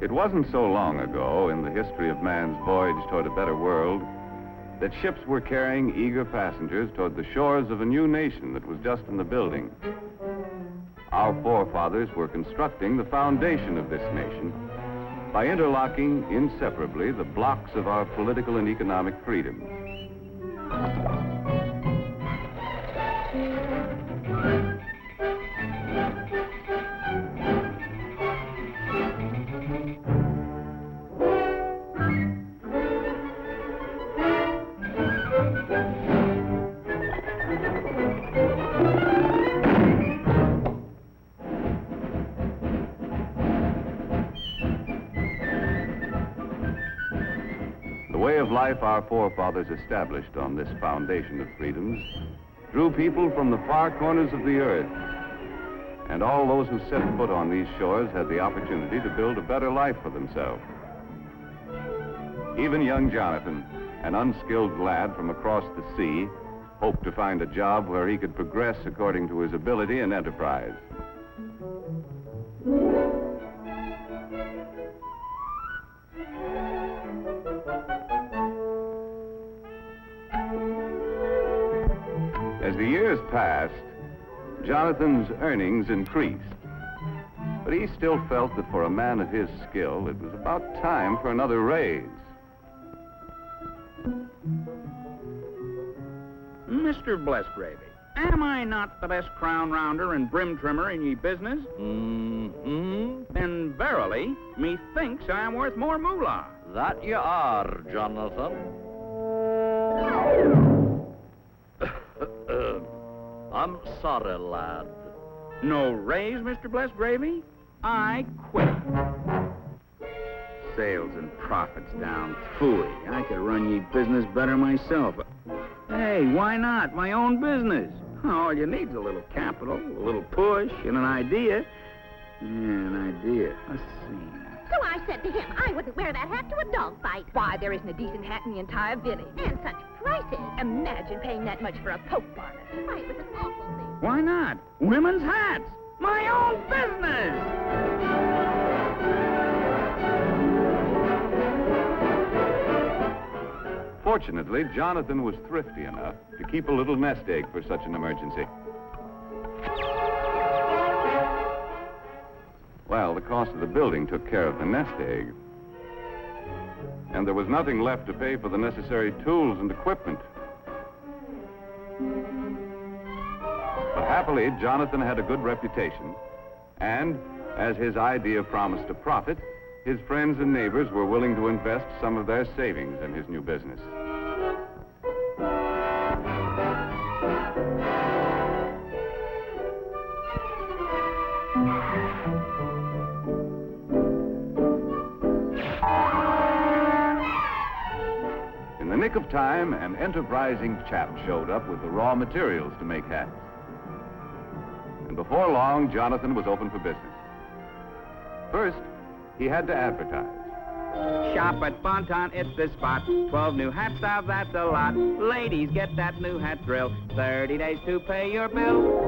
It wasn't so long ago in the history of man's voyage toward a better world that ships were carrying eager passengers toward the shores of a new nation that was just in the building. Our forefathers were constructing the foundation of this nation by interlocking inseparably the blocks of our political and economic freedoms. The way of life our forefathers established on this foundation of freedoms drew people from the far corners of the earth. And all those who set foot on these shores had the opportunity to build a better life for themselves. Even young Jonathan, an unskilled lad from across the sea, hoped to find a job where he could progress according to his ability and enterprise. As the years passed, Jonathan's earnings increased. But he still felt that for a man of his skill, it was about time for another raise. Mr. Blessgravy, am I not the best crown rounder and brim trimmer in ye business? Then verily, methinks I am worth more moolah. That you are, Jonathan. I'm sorry, lad. No raise, Mr. Blessgravy? I quit. Sales and profits down. Phooey, I could run ye business better myself. Hey, why not? My own business. All you need's a little capital, a little push, and an idea. Yeah, an idea. Let's see. So I said to him, I wouldn't wear that hat to a dog fight. Why, there isn't a decent hat in the entire village. And such prices. Imagine paying that much for a poke bonnet. Why, it was an awful thing. Why not? Women's hats. My own business. Fortunately, Jonathan was thrifty enough to keep a little nest egg for such an emergency. Well, the cost of the building took care of the nest egg. And there was nothing left to pay for the necessary tools and equipment. But happily, Jonathan had a good reputation. And as his idea promised a profit, his friends and neighbors were willing to invest some of their savings in his new business. In the nick of time, an enterprising chap showed up with the raw materials to make hats. And before long, Jonathan was open for business. First, he had to advertise. Shop at Bonton, it's the spot. 12 new hat styles, that's a lot. Ladies, get that new hat drill. 30 days to pay your bill.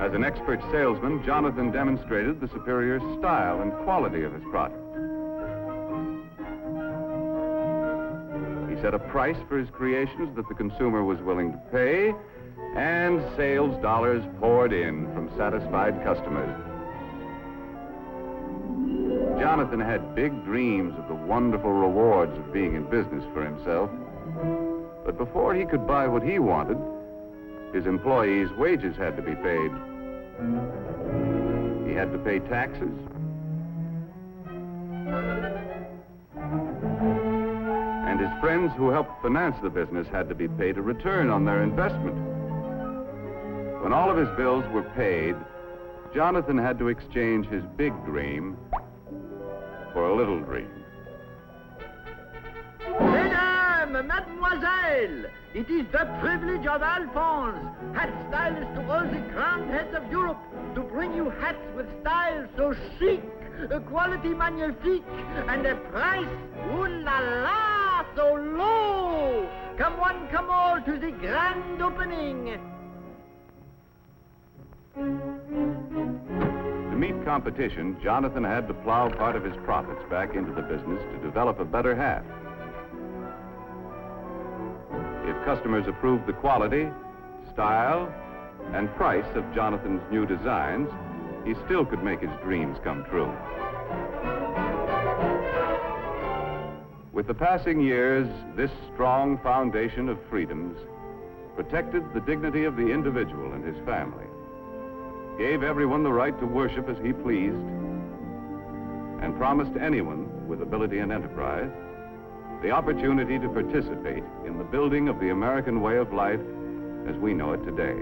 As an expert salesman, Jonathan demonstrated the superior style and quality of his product. He set a price for his creations that the consumer was willing to pay, and sales dollars poured in from satisfied customers. Jonathan had big dreams of the wonderful rewards of being in business for himself. But before he could buy what he wanted, his employees' wages had to be paid. He had to pay taxes. And his friends who helped finance the business had to be paid a return on their investment. When all of his bills were paid, Jonathan had to exchange his big dream for a little dream. Mesdames, mademoiselles, it is the privilege of Alphonse, hat stylist to all the grand heads of Europe, to bring you hats with style so chic, a quality magnifique, and a price, ooh la la, so low. Come one, come all to the grand opening. To meet competition, Jonathan had to plow part of his profits back into the business to develop a better hat. If customers approved the quality, style, and price of Jonathan's new designs, he still could make his dreams come true. With the passing years, this strong foundation of freedoms protected the dignity of the individual and his family, gave everyone the right to worship as he pleased, and promised anyone with ability and enterprise the opportunity to participate in the building of the American way of life as we know it today.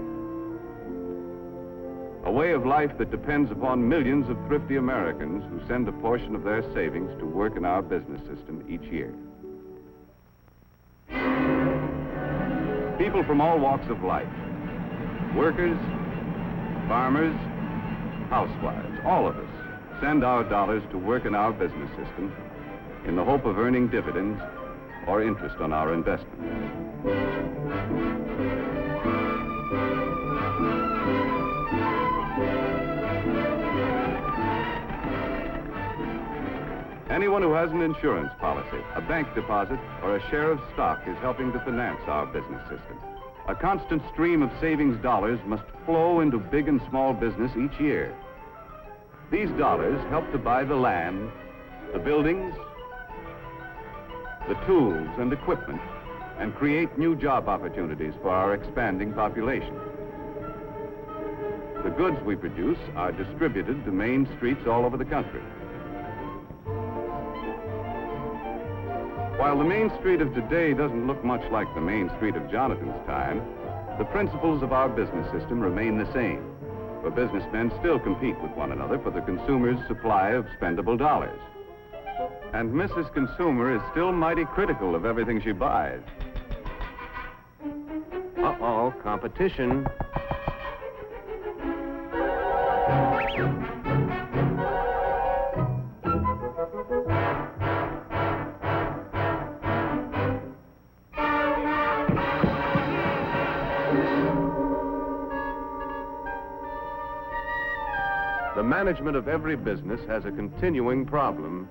A way of life that depends upon millions of thrifty Americans who send a portion of their savings to work in our business system each year. People from all walks of life, workers, farmers, housewives, all of us send our dollars to work in our business system in the hope of earning dividends or interest on our investments. Anyone who has an insurance policy, a bank deposit, or a share of stock is helping to finance our business system. A constant stream of savings dollars must flow into big and small business each year. These dollars help to buy the land, the buildings, the tools and equipment, and create new job opportunities for our expanding population. The goods we produce are distributed to main streets all over the country. While the Main Street of today doesn't look much like the Main Street of Jonathan's time, the principles of our business system remain the same, for businessmen still compete with one another for the consumer's supply of spendable dollars. And Mrs. Consumer is still mighty critical of everything she buys. Uh-oh, competition. The management of every business has a continuing problem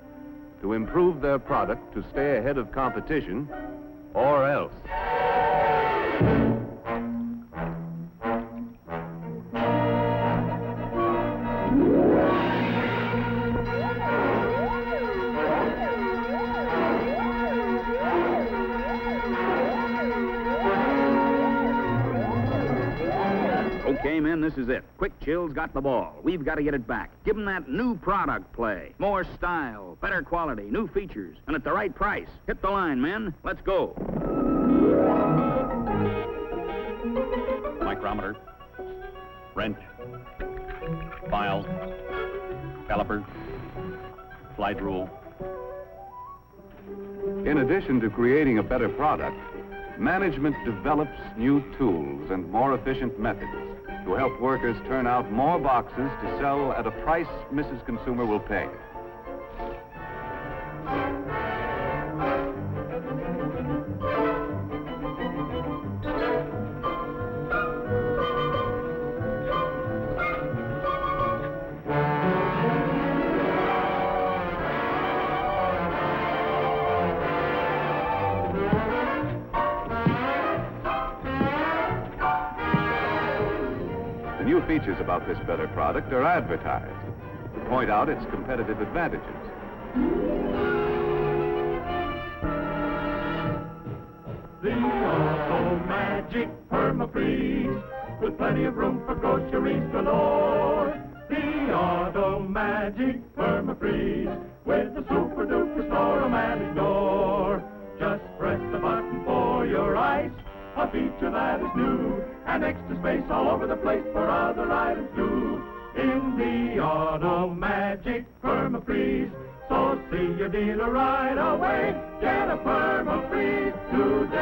to improve their product to stay ahead of competition, or else. Okay, men, this is it. Quick Chill's got the ball. We've got to get it back. Give them that new product play. More style, better quality, new features, and at the right price. Hit the line, men. Let's go. Micrometer, wrench, file, caliper, slide rule. In addition to creating a better product, management develops new tools and more efficient methods to help workers turn out more boxes to sell at a price Mrs. Consumer will pay. The new features about this better product are advertised to point out its competitive advantages. The Auto-Magic Perma-Freeze, with plenty of room for groceries galore. The Auto-Magic Perma-Freeze, with the super-duper store-o-matic door. Just press the button for your ice, a feature that is new, and extra space all over the place for other items too. In the Auto-Magic Perma-Freeze, so see your dealer right away. Get a Perma-Freeze today.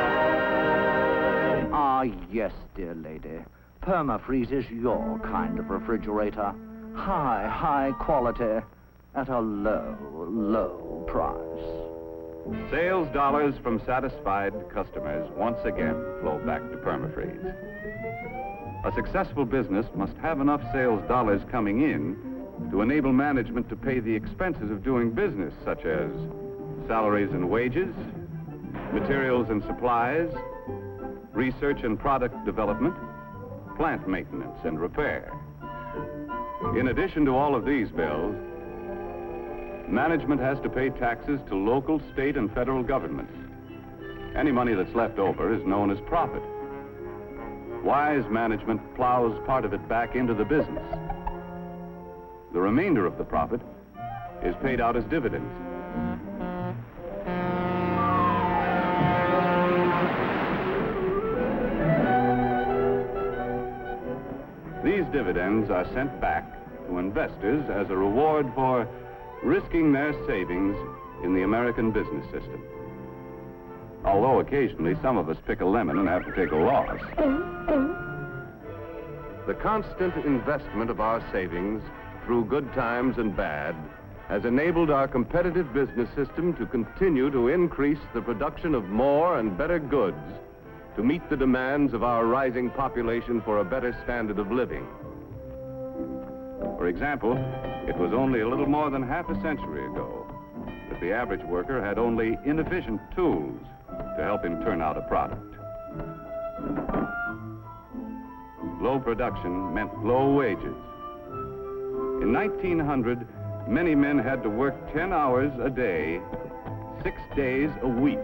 Ah, yes, dear lady. Permafreeze is your kind of refrigerator. High quality at a low price. Sales dollars from satisfied customers once again flow back to Permafreeze. A successful business must have enough sales dollars coming in to enable management to pay the expenses of doing business, such as salaries and wages, materials and supplies, research and product development, plant maintenance and repair. In addition to all of these bills, management has to pay taxes to local, state, and federal governments. Any money that's left over is known as profit. Wise management plows part of it back into the business. The remainder of the profit is paid out as dividends. These dividends are sent back to investors as a reward for risking their savings in the American business system. Although occasionally some of us pick a lemon and have to take a loss. The constant investment of our savings through good times and bad has enabled our competitive business system to continue to increase the production of more and better goods to meet the demands of our rising population for a better standard of living. For example, it was only a little more than half a century ago that the average worker had only inefficient tools to help him turn out a product. Low production meant low wages. In 1900, many men had to work 10 hours a day, 6 days a week,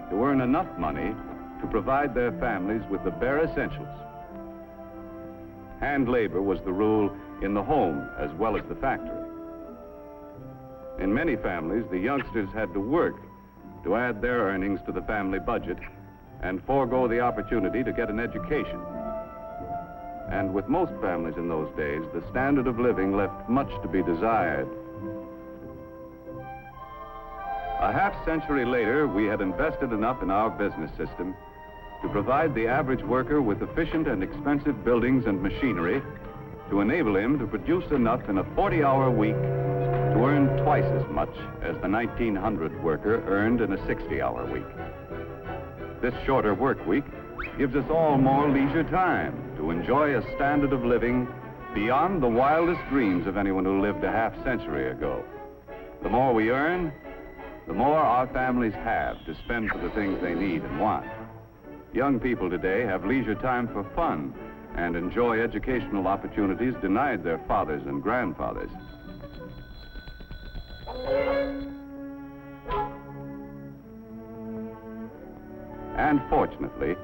to earn enough money to provide their families with the bare essentials. Hand labor was the rule in the home as well as the factory. In many families, the youngsters had to work to add their earnings to the family budget and forego the opportunity to get an education. And with most families in those days, the standard of living left much to be desired. A half-century later, we had invested enough in our business system to provide the average worker with efficient and expensive buildings and machinery to enable him to produce enough in a 40-hour week to earn twice as much as the 1900 worker earned in a 60-hour week. This shorter work week gives us all more leisure time to enjoy a standard of living beyond the wildest dreams of anyone who lived a half-century ago. The more we earn, the more our families have to spend for the things they need and want. Young people today have leisure time for fun and enjoy educational opportunities denied their fathers and grandfathers. And fortunately,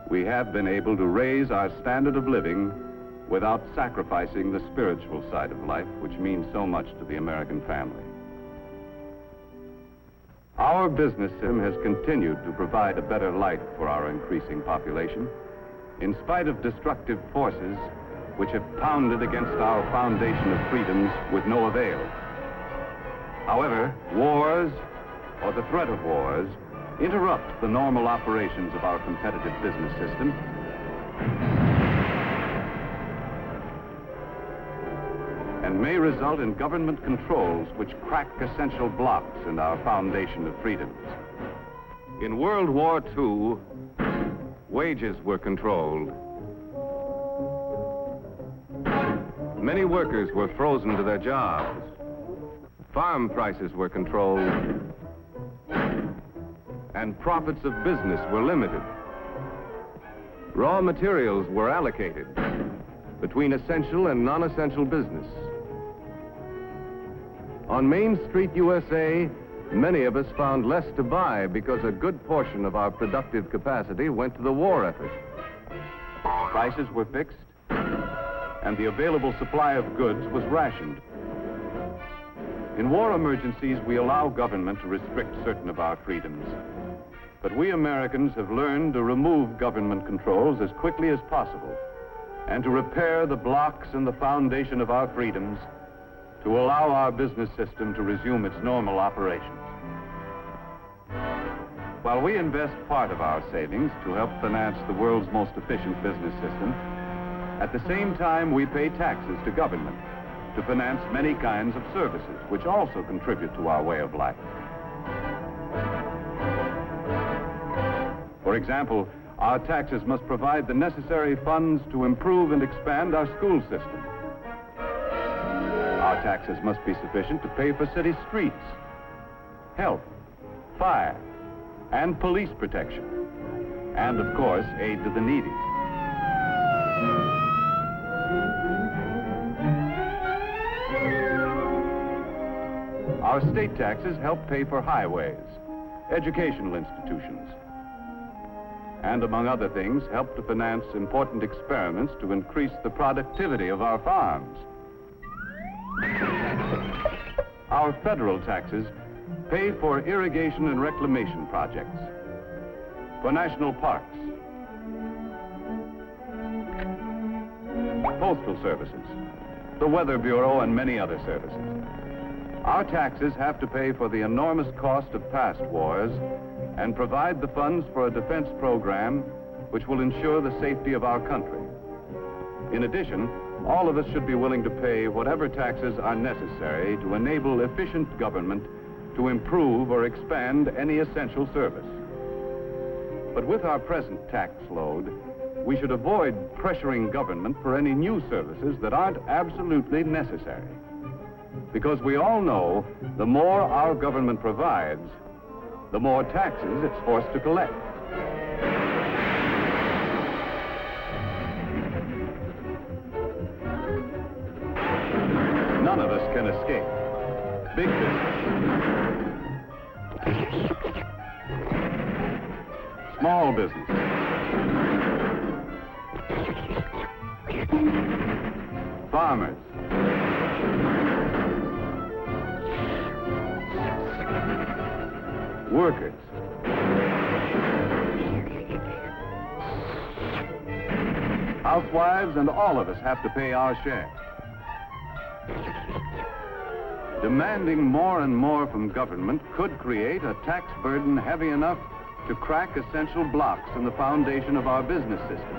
we have been able to raise our standard of living without sacrificing the spiritual side of life, which means so much to the American family. Our business system has continued to provide a better life for our increasing population, in spite of destructive forces which have pounded against our foundation of freedoms with no avail. However, wars, or the threat of wars, interrupt the normal operations of our competitive business system and may result in government controls which crack essential blocks in our foundation of freedoms. In World War II, wages were controlled. Many workers were frozen to their jobs. Farm prices were controlled. And profits of business were limited. Raw materials were allocated between essential and non-essential business. On Main Street, USA, many of us found less to buy because a good portion of our productive capacity went to the war effort. Prices were fixed, and the available supply of goods was rationed. In war emergencies, we allow government to restrict certain of our freedoms. But we Americans have learned to remove government controls as quickly as possible and to repair the blocks in the foundation of our freedoms to allow our business system to resume its normal operations. While we invest part of our savings to help finance the world's most efficient business system, at the same time we pay taxes to government to finance many kinds of services which also contribute to our way of life. For example, our taxes must provide the necessary funds to improve and expand our school system. Our taxes must be sufficient to pay for city streets, health, fire, and police protection, and, of course, aid to the needy. Our state taxes help pay for highways, educational institutions, and, among other things, help to finance important experiments to increase the productivity of our farms. Our federal taxes pay for irrigation and reclamation projects, for national parks, postal services, the Weather Bureau, and many other services. Our taxes have to pay for the enormous cost of past wars and provide the funds for a defense program which will ensure the safety of our country. In addition, all of us should be willing to pay whatever taxes are necessary to enable efficient government to improve or expand any essential service. But with our present tax load, we should avoid pressuring government for any new services that aren't absolutely necessary. Because we all know the more our government provides, the more taxes it's forced to collect. None of us can escape. Big business, small business, farmers, workers, housewives, and all of us have to pay our share. Demanding more and more from government could create a tax burden heavy enough to crack essential blocks in the foundation of our business system.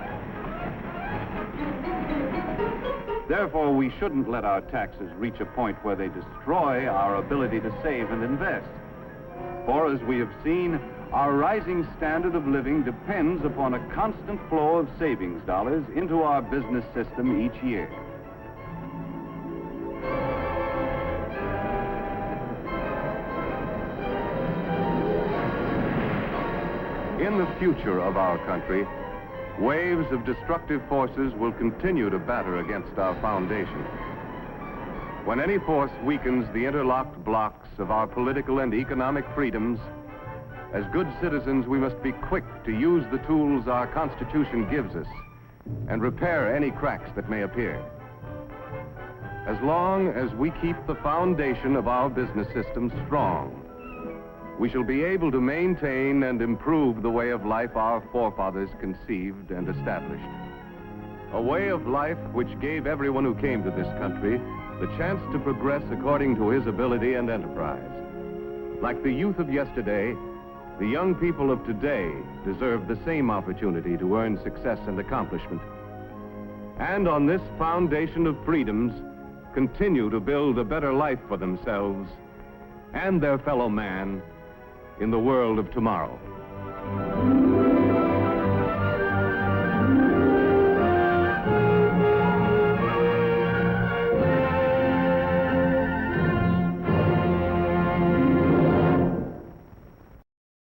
Therefore, we shouldn't let our taxes reach a point where they destroy our ability to save and invest. For, as we have seen, our rising standard of living depends upon a constant flow of savings dollars into our business system each year. In the future of our country, waves of destructive forces will continue to batter against our foundation. When any force weakens the interlocked blocks of our political and economic freedoms, as good citizens, we must be quick to use the tools our Constitution gives us and repair any cracks that may appear. As long as we keep the foundation of our business system strong, we shall be able to maintain and improve the way of life our forefathers conceived and established. A way of life which gave everyone who came to this country the chance to progress according to his ability and enterprise. Like the youth of yesterday, the young people of today deserve the same opportunity to earn success and accomplishment. And on this foundation of freedoms, continue to build a better life for themselves and their fellow man in the world of tomorrow.